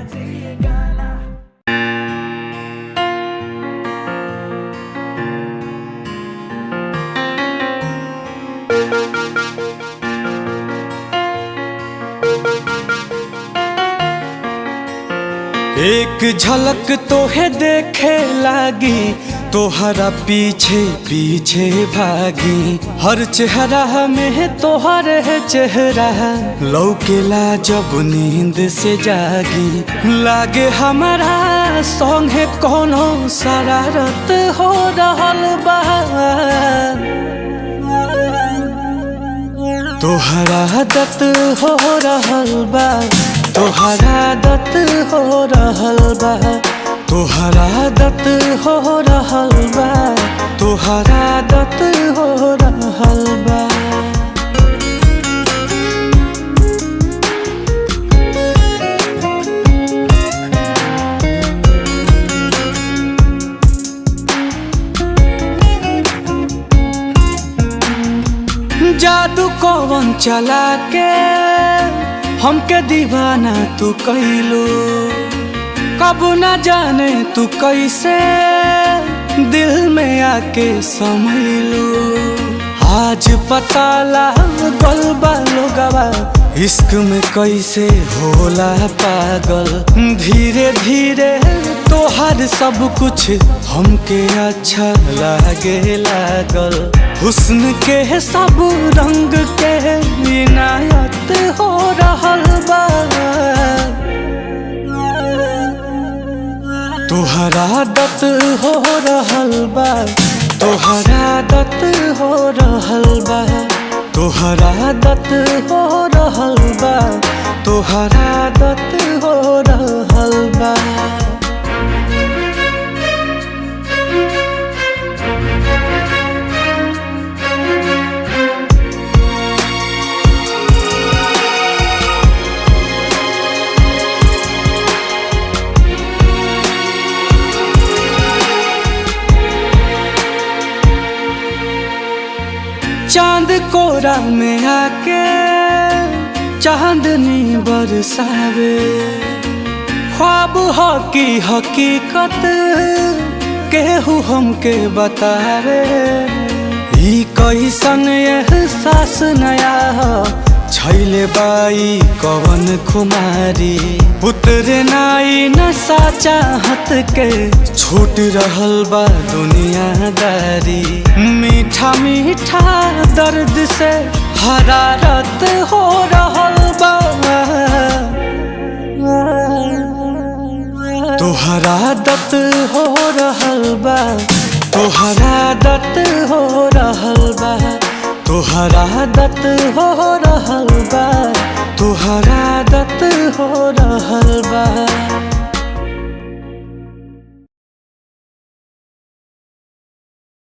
बजे ये गाना। एक झलक तोहे देखे लागी, तोहरा पीछे पीछे भागी। हर चेहरा में तोहर है चेहरा, लौकेला जब नींद से जागी। लागे हमारा संगे कोनो शरारत हो रहल बा। तोहरा आदत हो रहल बा, तोहरा आदत हो रहल बा, तोहरा आदत हो रहल बा, तोहरा आदत हो रहल बा। जादू कौन चला के हमके दीवाना तू कैलू, कब ना जाने तू कैसे दिल में आके समैलू। आज पता लागल बा लोगवा इश्क में कैसे होला पागल। धीरे धीरे तोहर सब कुछ हमके अच्छा लागे लागल। हुस्न के सब रंग के इनायत हो रहल बा। तोहरा आदत हो रहल बा, तोहरा आदत हो रहल बा, तोहरा आदत हो रहल बा, तोहरा आदत हो रहल बा। चांद कोरा में आके चांदनी बरसावे। ख्वाब हो की हकीकत केहू हमके बतावे। ई कैसन एहसास नया हो छैले बाई कवन खुमारी। उतरे नाई नशा चाहत के छूट रहल बा दुनियादारी। मीठा मीठा दर्द से हरारत हो रहल बा। तोहरा आदत हो रहल बा, तोहरा आदत हो रहल बा, तोहरा आदत हो रहल बा, तोहरा आदत हो रहल बा।